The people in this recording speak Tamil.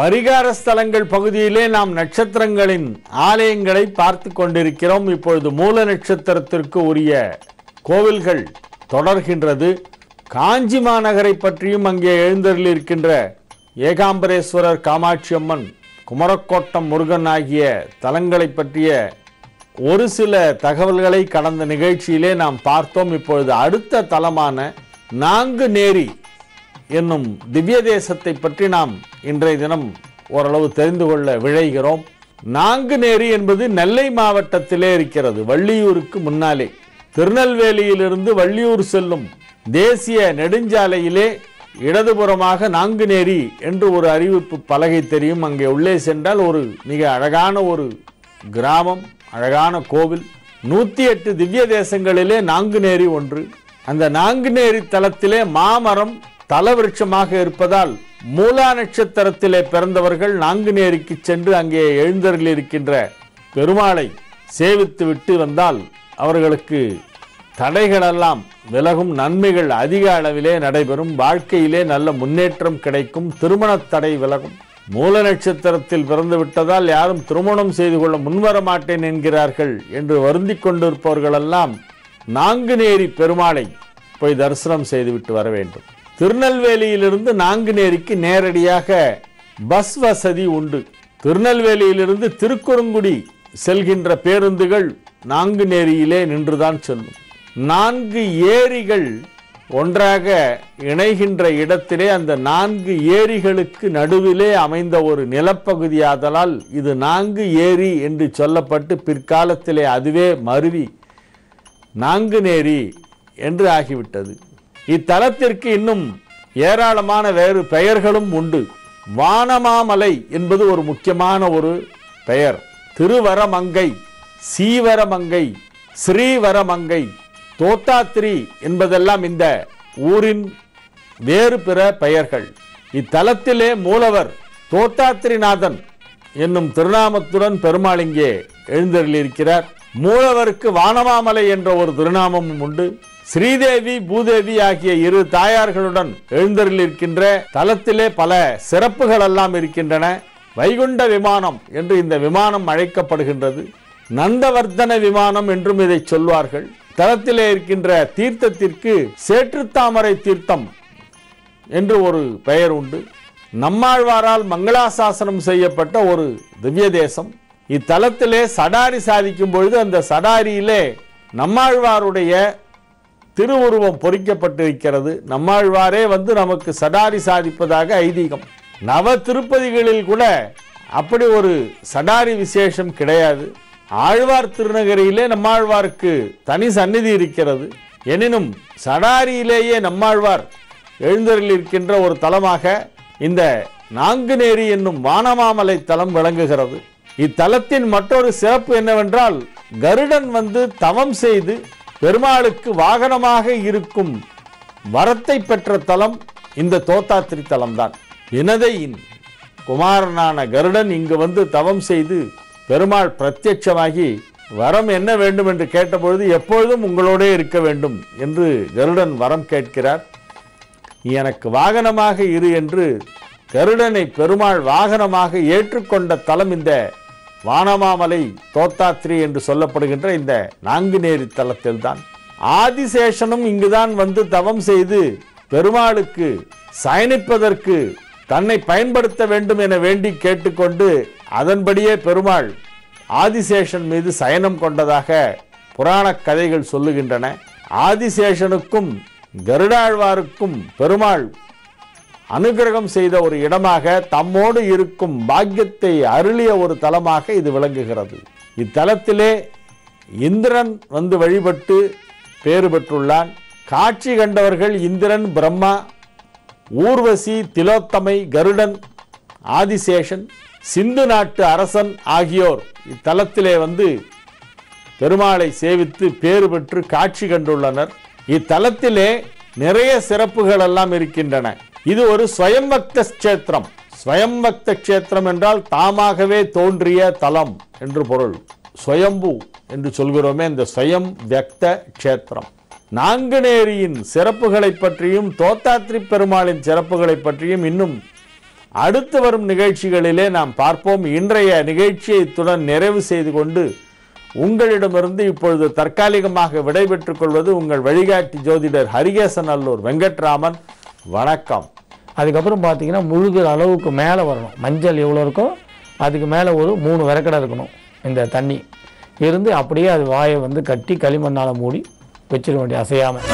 பரிகார ஸ்தலங்கள் பகுதியிலே நாம் நட்சத்திரங்களின் ஆலயங்களை பார்த்து கொண்டிருக்கிறோம். இப்பொழுது மூல நட்சத்திரத்திற்கு உரிய கோவில்கள் தொடர்கின்றது. காஞ்சி மாநகரை பற்றியும் அங்கே எழுந்தருளிருக்கின்ற ஏகாம்பரேஸ்வரர், காமாட்சி அம்மன், குமரக்கோட்டம் முருகன் ஆகிய தலங்களை பற்றிய ஒரு சில தகவல்களை கடந்த நிகழ்ச்சியிலே நாம் பார்த்தோம். இப்பொழுது அடுத்த தலமான நாங்குநேரி என்னும் திவ்ய தேசத்தை பற்றி நாம் இன்றைய தினம் ஓரளவு தெரிந்து கொள்ள விழைகிறோம். நாங்குநேரி என்பது நெல்லை மாவட்டத்திலே இருக்கிறது, வள்ளியூருக்கு முன்னாலே. திருநெல்வேலியிலிருந்து வள்ளியூர் செல்லும் தேசிய நெடுஞ்சாலையிலே இடதுபுறமாக நாங்குநேரி என்று ஒரு அறிவிப்பு பலகை தெரியும். அங்கே உள்ளே சென்றால் ஒரு மிக அழகான ஒரு கிராமம், அழகான கோவில். 108 திவ்ய தேசங்களிலே நாங்குநேரி ஒன்று. அந்த நாங்குநேரி தலத்திலே மாமரம் தலவிருட்சமாக இருப்பதால் மூலா நட்சத்திரத்திலே பிறந்தவர்கள் நாங்குநேரிக்கு சென்று அங்கே எழுந்தருளிருக்கின்ற பெருமாளை சேவித்து விட்டு வந்தால் அவர்களுக்கு தடைகளெல்லாம் விலகும், நன்மைகள் அதிக அளவிலே நடைபெறும், வாழ்க்கையிலே நல்ல முன்னேற்றம் கிடைக்கும், திருமண தடை விலகும். மூல நட்சத்திரத்தில் பிறந்து விட்டதால் யாரும் திருமணம் செய்து கொள்ள முன்வர மாட்டேன் என்கிறார்கள் என்று வருந்தி கொண்டிருப்பவர்களெல்லாம் நாங்குநேரி பெருமாளை போய் தரிசனம் செய்துவிட்டு வர வேண்டும். திருநெல்வேலியிலிருந்து நாங்குநேரிக்கு நேரடியாக பஸ் வசதி உண்டு. திருநெல்வேலியிலிருந்து திருக்குறுங்குடி செல்கின்ற பேருந்துகள் நாங்குநேரியிலே நின்றுதான் செல்லும். 4 ஏரிகள் ஒன்றாக இணைகின்ற இடத்திலே அந்த 4 ஏரிகளுக்கு நடுவிலே அமைந்த ஒரு நிலப்பகுதியாதலால் இது நான்கு ஏரி என்று சொல்லப்பட்டு பிற்காலத்திலே அதுவே மருவி நாங்குநேரி என்று ஆகிவிட்டது. இத்தலத்திற்கு இன்னும் ஏராளமான வேறு பெயர்களும் உண்டு. வானமாமலை என்பது ஒரு முக்கியமான ஒரு பெயர். திருவரமங்கை, சீவரமங்கை, ஸ்ரீவரமங்கை, தோத்தாத்திரி என்பதெல்லாம் இந்த ஊரின் வேறு பிற பெயர்கள். இத்தலத்திலே மூலவர் தோத்தாத்திரிநாதன் என்னும் திருநாமத்துடன் பெருமாள் இங்கே எழுந்தருளியிருக்கிறார். மூலவருக்கு வானமாமலை என்ற ஒரு திருநாமமும் உண்டு. ஸ்ரீதேவி, பூதேவி ஆகிய 2 தாயார்களுடன் எழுந்தருளிருக்கின்ற தலத்திலே பல சிறப்புகள் எல்லாம் இருக்கின்றன. வைகுண்ட விமானம் என்று இந்த விமானம் அழைக்கப்படுகின்றது. நந்தவர்தன விமானம் என்றும் இதை சொல்வார்கள். தலத்திலே இருக்கின்ற தீர்த்தத்திற்கு சேற்றுத்தாமரை தீர்த்தம் என்று ஒரு பெயர் உண்டு. நம்மாழ்வாரால் மங்களாசாசனம் செய்யப்பட்ட ஒரு திவ்ய தேசம். இத்தலத்திலே சடாரி சாதிக்கும் பொழுது அந்த சடாரியிலே நம்மாழ்வாருடைய திருவுருவம் பொறிக்கப்பட்டிருக்கிறது. நம்மாழ்வாரே வந்து நமக்கு சடாரி சாதிப்பதாக ஐதீகம். நவ திருப்பதிகளில் கூட அப்படி ஒரு சடாரி விசேஷம் கிடையாது. ஆழ்வார் திருநகரியிலே நம்மாழ்வாருக்கு தனி சந்நிதி இருக்கிறது. எனினும் சடாரியிலேயே நம்மாழ்வார் எழுந்தருளிருக்கின்ற ஒரு தலமாக இந்த நாங்குநேரி என்னும் வானமாமலை தலம் விளங்குகிறது. இத்தலத்தின் மற்றொரு சிறப்பு என்னவென்றால், கருடன் வந்து தவம் செய்து பெருமாளுக்கு வாகனமாக இருக்கும் வரத்தை பெற்ற தலம் இந்த தோத்தாத்திரி தலம்தான். வினதையின் குமாரனான கருடன் இங்கு வந்து தவம் செய்து பெருமாள் பிரத்யட்சமாகி வரம் என்ன வேண்டும் என்று கேட்டபொழுது எப்பொழுதும் உங்களோடே இருக்க வேண்டும் என்று கருடன் வரம் கேட்கிறார். எனக்கு வாகனமாக இரு என்று கருடனை பெருமாள் வாகனமாக ஏற்றுக்கொண்ட தலம் இந்த வானமாமலை தோத்தாத்திரி என்று சொல்லப்படுகின்ற இந்த நாங்குநேரி தலத்தில்தான். ஆதிசேஷனும் இங்குதான் வந்து தவம் செய்து பெருமாளுக்கு சயனிப்பதற்கு தன்னை பயன்படுத்த வேண்டும் என வேண்டி கேட்டுக்கொண்டு அதன்படியே பெருமாள் ஆதிசேஷன் மீது சயனம் கொண்டதாக புராண கதைகள் சொல்லுகின்றன. ஆதிசேஷனுக்கும் கருடாழ்வாருக்கும் பெருமாள் அனுகிரகம் செய்த ஒரு இடமாக, தம்மோடு இருக்கும் பாக்கியத்தை அருளிய ஒரு தலமாக இது விளங்குகிறது. இத்தலத்திலே இந்திரன் வந்து வழிபட்டு பேறு பெற்றுள்ளான். காட்சி கண்டவர்கள் இந்திரன், பிரம்மா, ஊர்வசி, திலோத்தமை, கருடன், ஆதிசேஷன், சிந்து நாட்டு அரசன் ஆகியோர் இத்தலத்திலே வந்து பெருமாளை சேவித்து பேறு பெற்று காட்சி கண்டுள்ளனர். இத்தலத்திலே நிறைய சிறப்புகள் எல்லாம் இருக்கின்றன. இது ஒரு ஸ்வயம்பக்த கஷேத்திரம். ஸ்வயம்பக்த கஷேத்திரம் என்றால் தாமாகவே தோன்றிய தலம் என்று பொருள். ஸ்வயம்பு என்று சொல்கிறோமே, இந்த ஸ்வயம் வியக்த கஷேத்திரம். நாங்குநேரியின் சிறப்புகளை பற்றியும் தோத்தாத்திரி பெருமாளின் சிறப்புகளை பற்றியும் இன்னும் அடுத்து வரும் நிகழ்ச்சிகளிலே நாம் பார்ப்போம். இன்றைய நிகழ்ச்சியை இத்துடன் நிறைவு செய்து கொண்டு உங்களிடமிருந்து இப்பொழுது தற்காலிகமாக விடைபெற்றுக் கொள்வது உங்கள் வழிகாட்டி ஜோதிடர் ஹரிகேசன் அல்லூர் வெங்கட்ராமன். வணக்கம். அதுக்கப்புறம் பார்த்தீங்கன்னா முழுகிற அளவுக்கு மேலே வரணும். மஞ்சள் எவ்வளோ இருக்கோ அதுக்கு மேலே ஒரு 3 விரக்கடை இருக்கணும். இந்த தண்ணி இருந்து அப்படியே அது வாயை வந்து கட்டி களிமண்ணால் மூடி வச்சிட வேண்டிய அசையாமல்.